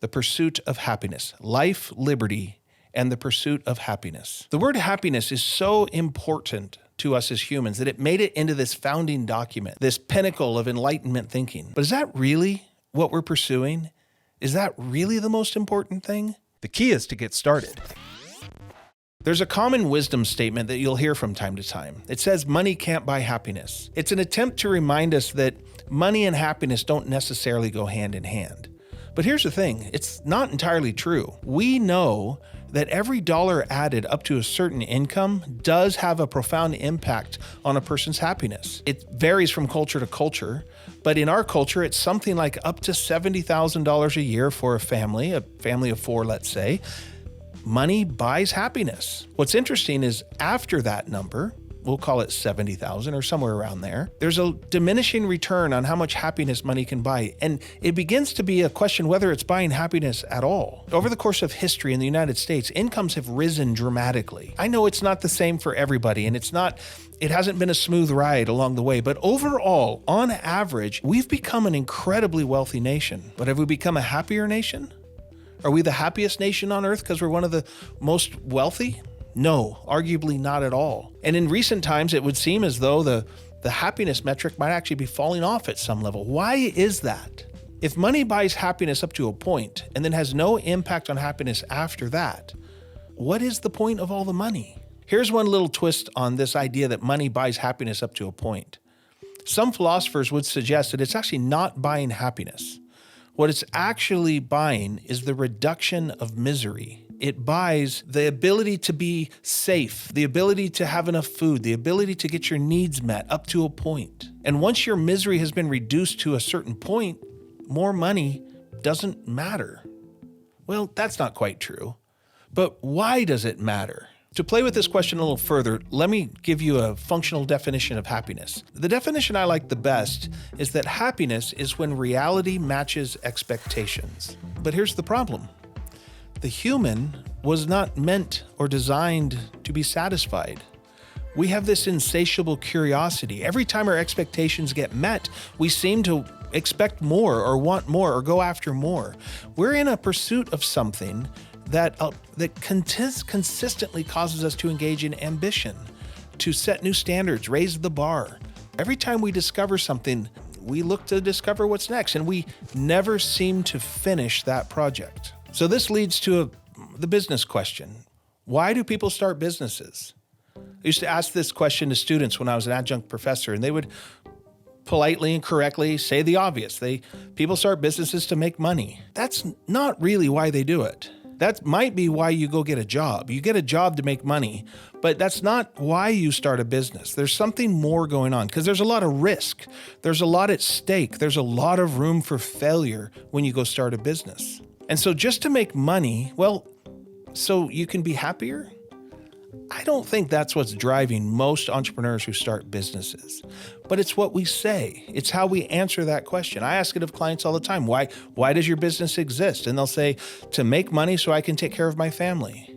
the pursuit of happiness, life, liberty, and the pursuit of happiness. The word happiness is so important to us as humans that it made it into this founding document, this pinnacle of enlightenment thinking. But is that really what we're pursuing? Is that really the most important thing? The key is to get started. There's a common wisdom statement that you'll hear from time to time. It says, money can't buy happiness. It's an attempt to remind us that money and happiness don't necessarily go hand in hand. But here's the thing, it's not entirely true. We know that every dollar added up to a certain income does have a profound impact on a person's happiness. It varies from culture to culture, but in our culture, it's something like up to $70,000 a year for a family of four, let's say. Money buys happiness. What's interesting is after that number, we'll call it 70,000 or somewhere around there, there's a diminishing return on how much happiness money can buy. And it begins to be a question whether it's buying happiness at all. Over the course of history in the United States, incomes have risen dramatically. I know it's not the same for everybody, and it hasn't been a smooth ride along the way, but overall, on average, we've become an incredibly wealthy nation. But have we become a happier nation? Are we the happiest nation on earth because we're one of the most wealthy? No, arguably not at all. And in recent times, it would seem as though the happiness metric might actually be falling off at some level. Why is that? If money buys happiness up to a point and then has no impact on happiness after that, what is the point of all the money? Here's one little twist on this idea that money buys happiness up to a point. Some philosophers would suggest that it's actually not buying happiness. What it's actually buying is the reduction of misery. It buys the ability to be safe, the ability to have enough food, the ability to get your needs met up to a point. And once your misery has been reduced to a certain point, more money doesn't matter. Well, that's not quite true. But why does it matter? To play with this question a little further, let me give you a functional definition of happiness. The definition I like the best is that happiness is when reality matches expectations. But here's the problem. The human was not meant or designed to be satisfied. We have this insatiable curiosity. Every time our expectations get met, we seem to expect more or want more or go after more. We're in a pursuit of something that consistently causes us to engage in ambition, to set new standards, raise the bar. Every time we discover something, we look to discover what's next, and we never seem to finish that project. So this leads to the business question. Why do people start businesses? I used to ask this question to students when I was an adjunct professor, and they would politely and correctly say the obvious. People start businesses to make money. That's not really why they do it. That might be why you go get a job. You get a job to make money, but that's not why you start a business. There's something more going on because there's a lot of risk. There's a lot at stake. There's a lot of room for failure when you go start a business. And so just to make money, well, so you can be happier? I don't think that's what's driving most entrepreneurs who start businesses, but it's what we say. It's how we answer that question. I ask it of clients all the time. Why does your business exist? And they'll say, to make money so I can take care of my family.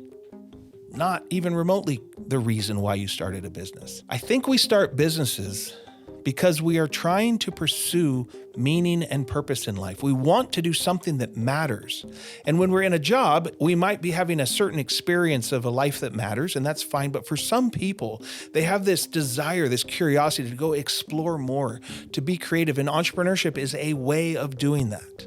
Not even remotely the reason why you started a business. I think we start businesses because we are trying to pursue meaning and purpose in life. We want to do something that matters. And when we're in a job, we might be having a certain experience of a life that matters, and that's fine. But for some people, they have this desire, this curiosity to go explore more, to be creative. And entrepreneurship is a way of doing that.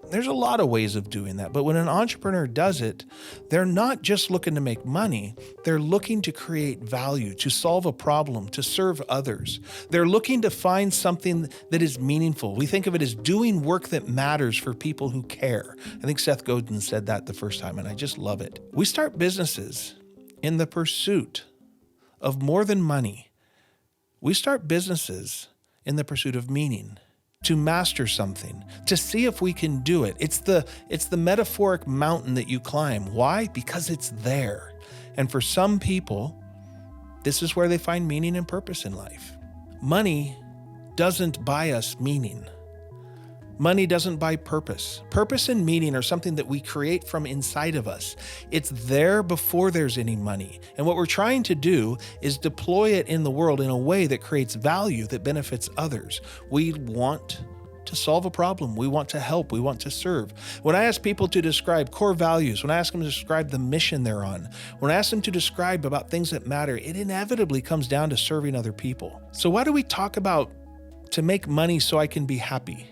There's a lot of ways of doing that, but when an entrepreneur does it, they're not just looking to make money, they're looking to create value, to solve a problem, to serve others. They're looking to find something that is meaningful. We think of it as doing work that matters for people who care. I think Seth Godin said that the first time, and I just love it. We start businesses in the pursuit of more than money. We start businesses in the pursuit of meaning, to master something, to see if we can do it. It's the metaphoric mountain that you climb. Why? Because it's there. And for some people, this is where they find meaning and purpose in life. Money doesn't buy us meaning. Money doesn't buy purpose. Purpose and meaning are something that we create from inside of us. It's there before there's any money. And what we're trying to do is deploy it in the world in a way that creates value that benefits others. We want to solve a problem. We want to help. We want to serve. When I ask people to describe core values, when I ask them to describe the mission they're on, when I ask them to describe about things that matter, it inevitably comes down to serving other people. So why do we talk about to make money so I can be happy?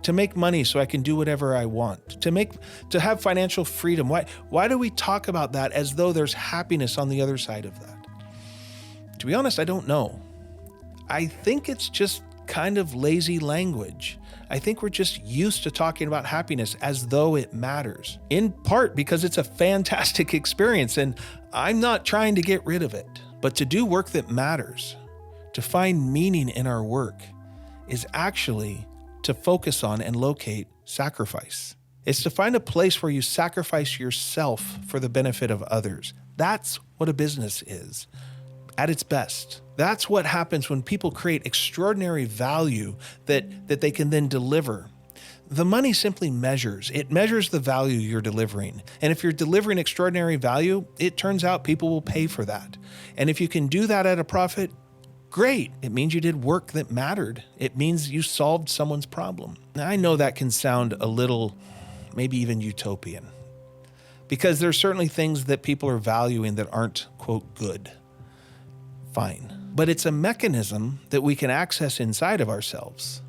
To make money so I can do whatever I want, to have financial freedom. Why do we talk about that as though there's happiness on the other side of that? To be honest, I don't know. I think it's just kind of lazy language. I think we're just used to talking about happiness as though it matters, in part because it's a fantastic experience and I'm not trying to get rid of it. But to do work that matters, to find meaning in our work, is actually to focus on and locate sacrifice. It's to find a place where you sacrifice yourself for the benefit of others. That's what a business is at its best. That's what happens when people create extraordinary value that they can then deliver. The money simply measures. It measures the value you're delivering. And if you're delivering extraordinary value, it turns out people will pay for that. And if you can do that at a profit, great. It means you did work that mattered. It means you solved someone's problem. Now, I know that can sound a little, maybe even utopian, because there's certainly things that people are valuing that aren't, quote, good. Fine. But it's a mechanism that we can access inside of ourselves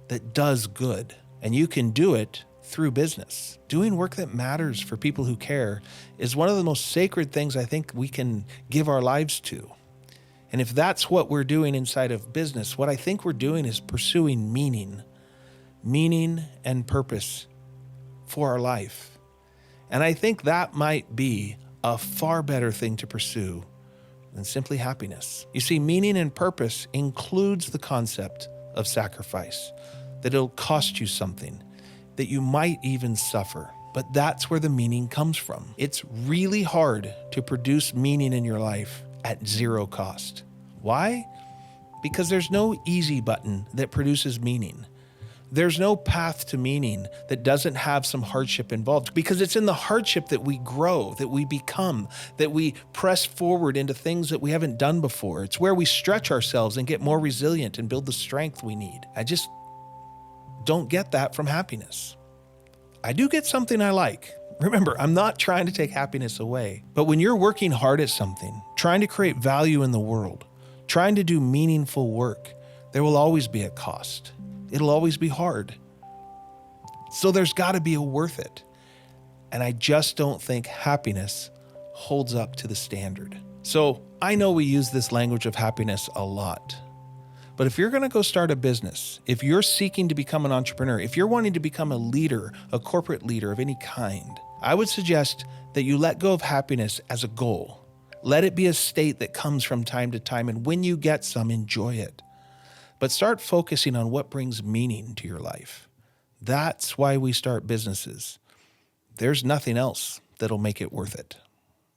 that does good. And you can do it through business. Doing work that matters for people who care is one of the most sacred things I think we can give our lives to. And if that's what we're doing inside of business, what I think we're doing is pursuing meaning and purpose for our life. And I think that might be a far better thing to pursue than simply happiness. You see, meaning and purpose includes the concept of sacrifice, that it'll cost you something, that you might even suffer. But that's where the meaning comes from. It's really hard to produce meaning in your life at zero cost. Why? Because there's no easy button that produces meaning. There's no path to meaning that doesn't have some hardship involved, because it's in the hardship that we grow, that we become, that we press forward into things that we haven't done before. It's where we stretch ourselves and get more resilient and build the strength we need. I just don't get that from happiness. I do get something I like. Remember, I'm not trying to take happiness away, but when you're working hard at something, trying to create value in the world, trying to do meaningful work, there will always be a cost. It'll always be hard. So there's got to be a worth it. And I just don't think happiness holds up to the standard. So I know we use this language of happiness a lot. But if you're going to go start a business, if you're seeking to become an entrepreneur, if you're wanting to become a leader, a corporate leader of any kind, I would suggest that you let go of happiness as a goal. Let it be a state that comes from time to time, and when you get some, enjoy it. But start focusing on what brings meaning to your life. That's why we start businesses. There's nothing else that'll make it worth it.